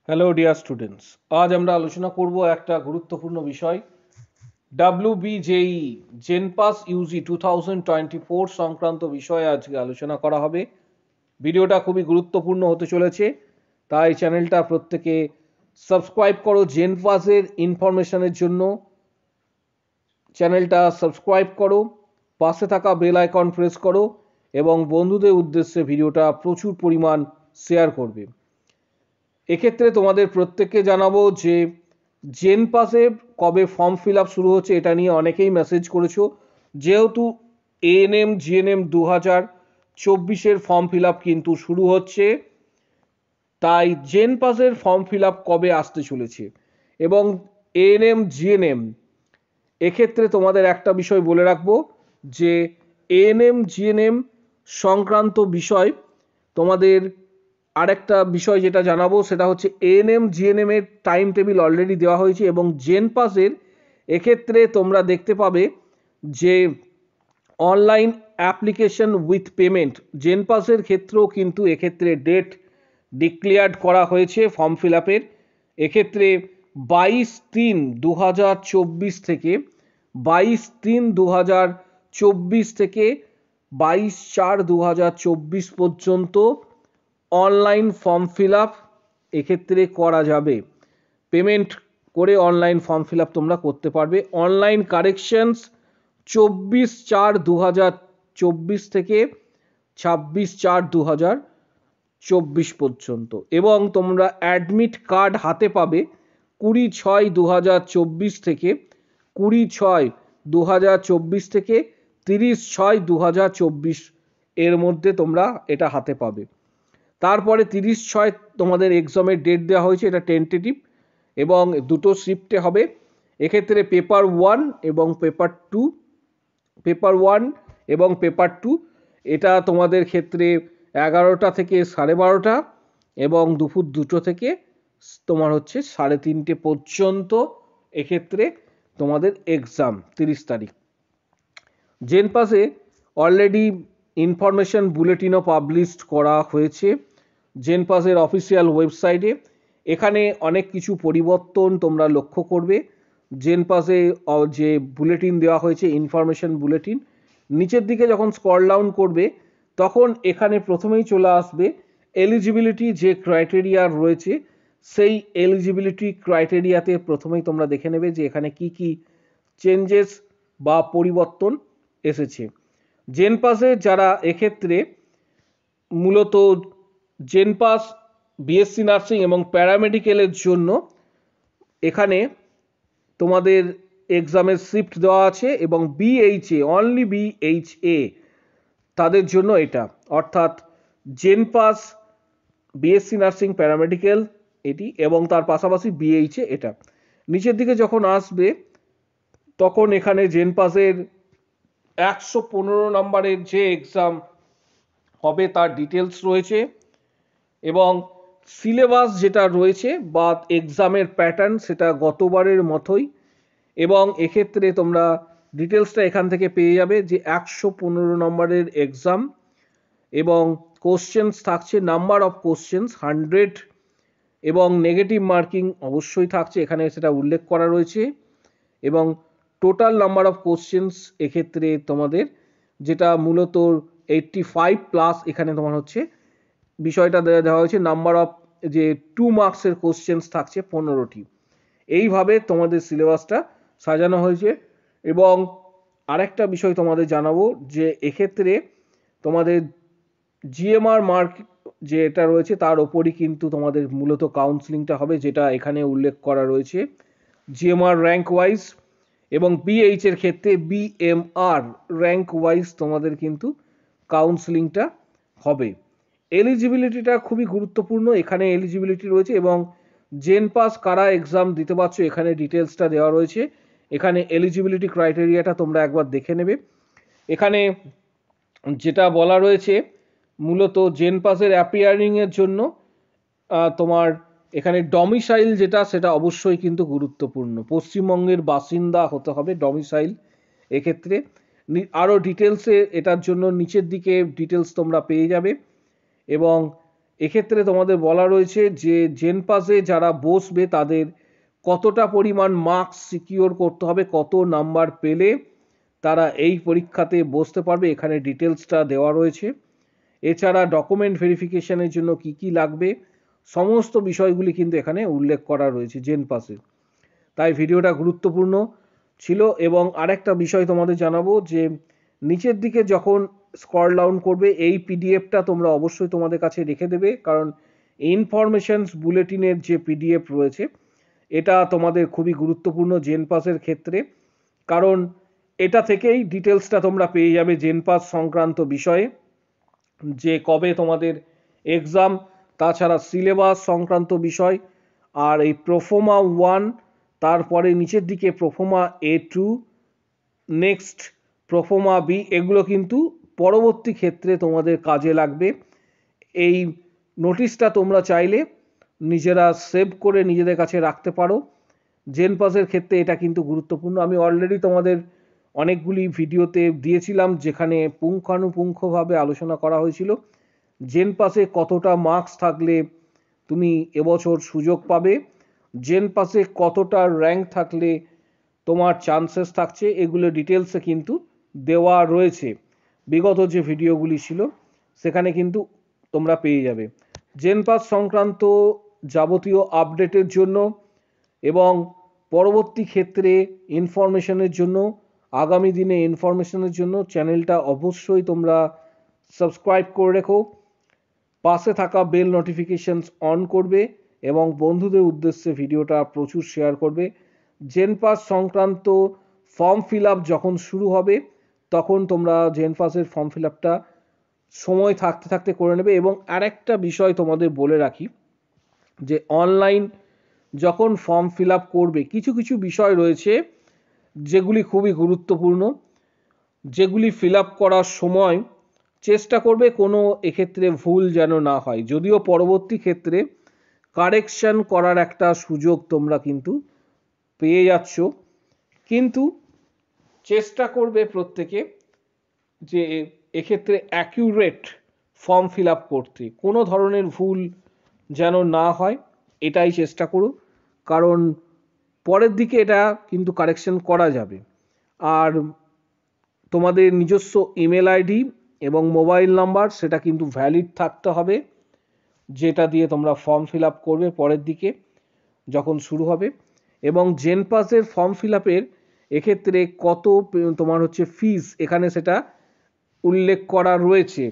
Hello dear students, আজ আমরা আলোচনা করব একটা গুরুত্বপূর্ণ বিষয় WBJEE জেনপাস ইউজি 2024 সংক্রান্ত বিষয়ে আজকে আলোচনা করা হবে। ভিডিওটা খুবই গুরুত্বপূর্ণ হতে চলেছে, তাই চ্যানেলটা প্রত্যেকে সাবস্ক্রাইব করো। জেনপাসের ইনফরমেশনের জন্য চ্যানেলটা সাবস্ক্রাইব করো, পাশে থাকা বেল আইকন প্রেস করো এবং বন্ধুদের উদ্দেশ্যে ভিডিওটা প্রচুর পরিমাণ শেয়ার করবে। এক্ষেত্রে তোমাদের প্রত্যেককে জানাবো যে জেনপাসে কবে ফর্ম ফিল আপ শুরু হচ্ছে, এটা নিয়ে অনেকেই মেসেজ করেছো। যেহেতু এএনএম জিএনএম 2024-এর ফর্ম ফিল আপ কিন্তু শুরু হচ্ছে, তাই জেনপাসের ফর্ম ফিল আপ কবে আসতে চলেছে এবং এএনএম জিএনএম এক্ষেত্রে তোমাদের একটা বিষয় বলে রাখবো যে এএনএম জিএনএম সংক্রান্ত বিষয় তোমাদের আরেকটা বিষয় যেটা জানাবো সেটা হচ্ছে এএনএম জিএনএম এর টাইম টেবিল অলরেডি দেওয়া হয়েছে এবং জেনপাসের এক্ষেত্রে তোমরা দেখতে পাবে যে অনলাইন অ্যাপ্লিকেশন উইথ পেমেন্ট জেনপাসের ক্ষেত্রেও কিন্তু এক্ষেত্রে ডেট ডিক্লেয়ার্ড করা হয়েছে ফর্ম ফিল আপের। এক্ষেত্রে 22/3/2024 থেকে 22/3/2024 থেকে 22/4/2024 পর্যন্ত অনলাইন ফর্ম ফিল আপ এক্ষেত্রে করা যাবে। পেমেন্ট করে অনলাইন ফর্ম ফিল আপ তোমরা করতে পারবে। অনলাইন কারেকশনস 24/4/2024 থেকে 26/4/2024 পর্যন্ত এবং তোমরা অ্যাডমিট কার্ড হাতে পাবে 20/6/2024 থেকে 20/6/2024 থেকে 30/6/2024 এর মধ্যে তোমরা এটা হাতে পাবে। তারপরে 30/6 তোমাদের এক্সামের ডেট দেওয়া হয়েছে, এটা টেন্টেটিভ এবং দুটো শিফটে হবে। এক্ষেত্রে পেপার 1 এবং পেপার 2 এটা তোমাদের ক্ষেত্রে 11টা থেকে 12:30 এবং দুপুর 2টো থেকে তোমার হচ্ছে 3:30 পর্যন্ত এক্ষেত্রে তোমাদের এক্সাম 30 তারিখ। জেনপাসে অলরেডি ইনফরমেশন বুলেটিনও পাবলিশড করা হয়েছে জেনপাসের অফিসিয়াল ওয়েবসাইটে। এখানে অনেক কিছু পরিবর্তন তোমরা লক্ষ্য করবে। জেনপাসে যে বুলেটিন দেওয়া হয়েছে ইনফরমেশন বুলেটিন, নিচের দিকে যখন স্ক্রল ডাউন করবে তখন এখানে প্রথমেই চলে আসবে এলিজিবিলিটি যে ক্রাইটেরিয়া রয়েছে, সেই এলিজিবিলিটি ক্রাইটেরিয়াতে প্রথমেই তোমরা দেখে নেবে যে এখানে কি কি চেঞ্জেস বা পরিবর্তন এসেছে। জেনপাসে যারা এক্ষেত্রে মূলত জেনপাস বিএসসি নার্সিং এবং প্যারামেডিক্যালের জন্য এখানে তোমাদের এক্সামের শিফট দেওয়া আছে এবং বিএইচএ অনলি বিএইচএ তাদের জন্য এটা, অর্থাৎ জেনপাস বিএসসি নার্সিং প্যারামেডিক্যাল এটি এবং তার পাশাপাশি বিএইচএ এটা। নিচের দিকে যখন আসবে তখন এখানে জেনপাসের 115 নম্বরের যে এক্সাম হবে তার ডিটেলস রয়েছে এবং সিলেবাস যেটা রয়েছে বা এক্সামের প্যাটার্ন সেটা গতবারের মতোই এবং এক্ষেত্রে তোমরা ডিটেলসটা এখান থেকে পেয়ে যাবে যে 115 নম্বরের এক্সাম এবং কোশ্চেন্স থাকছে নাম্বার অফ কোশ্চেন্স 100 এবং নেগেটিভ মার্কিং অবশ্যই থাকছে, এখানে সেটা উল্লেখ করা রয়েছে এবং টোটাল নাম্বার অফ কোশ্চেন্স এক্ষেত্রে তোমাদের যেটা মূলত 85+, এখানে তোমার হচ্ছে বিষয়টা দেওয়া হয়েছে নাম্বার অফ যে 2 মার্কসের কোশ্চেন্স থাকছে 15টি। এইভাবে তোমাদের সিলেবাসটা সাজানো হয়েছে এবং আরেকটা বিষয় তোমাদের জানাবো যে এক্ষেত্রে তোমাদের জিএমআর মার্ক যেটা রয়েছে তার ওপরই কিন্তু তোমাদের মূলত কাউন্সিলিংটা হবে, যেটা এখানে উল্লেখ করা রয়েছে জিএমআর র্যাঙ্ক ওয়াইজ এবং বিএইচ এর ক্ষেত্রে বিএমআর র্যাঙ্ক ওয়াইজ তোমাদের কিন্তু কাউন্সিলিংটা হবে। এলিজিবিলিটিটা খুবই গুরুত্বপূর্ণ, এখানে এলিজিবিলিটি রয়েছে এবং জেনপাস কারা এক্সাম দিতে পারছো এখানে ডিটেলসটা দেওয়া রয়েছে। এখানে এলিজিবিলিটি ক্রাইটেরিয়াটা তোমরা একবার দেখে নেবে। এখানে যেটা বলা রয়েছে মূলত জেনপাসের অ্যাপিয়ারিংয়ের জন্য তোমার এখানে ডমিসাইল যেটা সেটা অবশ্যই কিন্তু গুরুত্বপূর্ণ, পশ্চিমবঙ্গের বাসিন্দা হতে হবে ডমিসাইল। এক্ষেত্রে আরও ডিটেলসে এটার জন্য নিচের দিকে ডিটেলস তোমরা পেয়ে যাবে এবং এক্ষেত্রে তোমাদের বলা রয়েছে যে জেনপাসে যারা বসবে তাদের কতটা পরিমাণ মার্কস সিকিওর করতে হবে, কত নাম্বার পেলে তারা এই পরীক্ষাতে বসতে পারবে, এখানে ডিটেলসটা দেওয়া রয়েছে। এছাড়া ডকুমেন্ট ভেরিফিকেশনের জন্য কি কি লাগবে সমস্ত বিষয়গুলি কিন্তু এখানে উল্লেখ করা রয়েছে জেনপাসে। তাই ভিডিওটা গুরুত্বপূর্ণ ছিল। এবং আরেকটা বিষয় তোমাদের জানাবো যে নিচের দিকে যখন স্ক্রল ডাউন করবে এই পিডিএফটা তোমরা অবশ্যই তোমাদের কাছে রেখে দেবে, কারণ ইনফরমেশনস বুলেটিনের যে পিডিএফ রয়েছে এটা তোমাদের খুবই গুরুত্বপূর্ণ জেনপাসের ক্ষেত্রে, কারণ এটা থেকেই ডিটেলসটা তোমরা পেয়ে যাবে জেনপাস সংক্রান্ত বিষয়ে, যে কবে তোমাদের এক্সাম, তাছাড়া সিলেবাস সংক্রান্ত বিষয়, আর এই প্রোফোমা 1, তারপরে নিচের দিকে প্রোফোমা A2, নেক্সট প্রোফোমা B, এগুলো কিন্তু পরবর্তী ক্ষেত্রে তোমাদের কাজে লাগবে। এই নোটিশটা তোমরা চাইলে নিজেরা সেভ করে নিজেদের কাছে রাখতে পারো। জেনপাসের ক্ষেত্রে এটা কিন্তু গুরুত্বপূর্ণ। আমি অলরেডি তোমাদের অনেকগুলি ভিডিওতে দিয়েছিলাম যেখানে পুঙ্খানুপুঙ্খভাবে আলোচনা করা হয়েছিল জেনপাসে কতটা মার্কস থাকলে তুমি এবছর সুযোগ পাবে, জেনপাসে কতটা র্যাঙ্ক থাকলে তোমার চান্সেস থাকছে, এগুলো ডিটেলসে কিন্তু দেওয়া রয়েছে। বিগত যে ভিডিওগুলি ছিল সেখানে কিন্তু তোমরা পেয়ে যাবে। জেনপাস সংক্রান্ত যাবতীয় আপডেটের জন্য এবং পরবর্তী ক্ষেত্রে ইনফরমেশনের জন্য, আগামী দিনে ইনফরমেশনের জন্য চ্যানেলটা অবশ্যই তোমরা সাবস্ক্রাইব করে রেখো, পাশে থাকা বেল নোটিফিকেশনস অন করবে এবং বন্ধুদের উদ্দেশ্যে ভিডিওটা প্রচুর শেয়ার করবে। জেনপাস সংক্রান্ত ফর্ম ফিল আপ যখন শুরু হবে তখন তোমরা জেনপাসের ফর্ম ফিল আপটা সময় থাকতে থাকতে করে নেবে। এবং আরেকটা বিষয় তোমাদের বলে রাখি যে অনলাইন যখন ফর্ম ফিল আপ করবে কিছু কিছু বিষয় রয়েছে যেগুলি খুবই গুরুত্বপূর্ণ, যেগুলি ফিল আপ করার সময় চেষ্টা করবে কোনো এক্ষেত্রে ভুল যেন না হয়, যদিও পরবর্তী ক্ষেত্রে কারেকশন করার একটা সুযোগ তোমরা কিন্তু পেয়ে যাচ্ছ, কিন্তু চেষ্টা করবে প্রত্যেকে যে এক্ষেত্রে অ্যাকিউরেট ফর্ম ফিল আপ করতে, কোনো ধরনের ভুল যেন না হয় এটাই চেষ্টা করো, কারণ পরের দিকে এটা কিন্তু কারেকশন করা যাবে। আর তোমাদের নিজস্ব ইমেল আইডি এবং মোবাইল নাম্বার সেটা কিন্তু ভ্যালিড থাকতে হবে, যেটা দিয়ে তোমরা ফর্ম ফিল আপ করবে পরের দিকে যখন শুরু হবে। এবং জেনপাসের ফর্ম ফিল আপের এক্ষেত্রে কত তোমার হচ্ছে ফিস এখানে সেটা উল্লেখ করা রয়েছে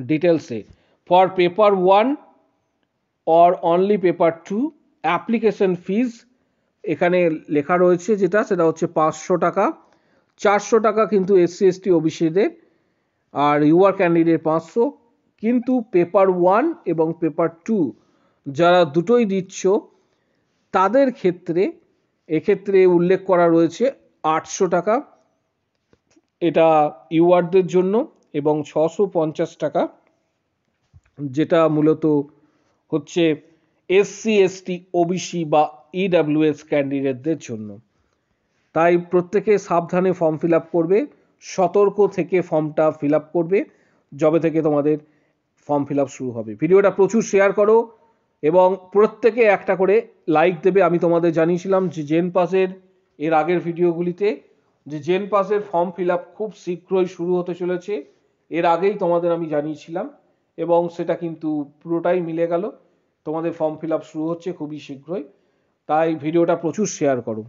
ডিটেলসে। For paper 1 or only paper 2 application fees এখানে লেখা রয়েছে, সেটা হচ্ছে 500 টাকা, 400 টাকা কিন্তু SC ST OBCদের, আর ইউআর ক্যান্ডিডেট 500। কিন্তু পেপার 1 এবং পেপার 2 যারা দুটোই দিচ্ছ তাদের ক্ষেত্রে এক্ষেত্রে উল্লেখ করা রয়েছে 800 টাকা, এটা ইউআরদের জন্য, এবং 650 টাকা যেটা মূলত হচ্ছে SC ST OBC বা EWS ক্যান্ডিডেটদের জন্য। তাই প্রত্যেকে সাবধানে ফর্ম ফিল আপ করবে, সতর্ক থেকে ফর্মটা ফিল আপ করবে যবে থেকে তোমাদের ফর্ম ফিল আপ শুরু হবে। ভিডিওটা প্রচুর শেয়ার করো এবং প্রত্যেকে একটা করে লাইক দেবে। আমি তোমাদের জানিয়েছিলাম যে জেনপাসের এর আগের ভিডিওগুলিতে যে জেনপাসের ফর্ম ফিল আপ খুব শীঘ্রই শুরু হতে চলেছে, এর আগেই তোমাদের আমি জানিয়েছিলাম এবং সেটা কিন্তু পুরোটাই মিলে গেল। তোমাদের ফর্ম ফিল আপ শুরু হচ্ছে খুবই শীঘ্রই, তাই ভিডিওটা প্রচুর শেয়ার করো।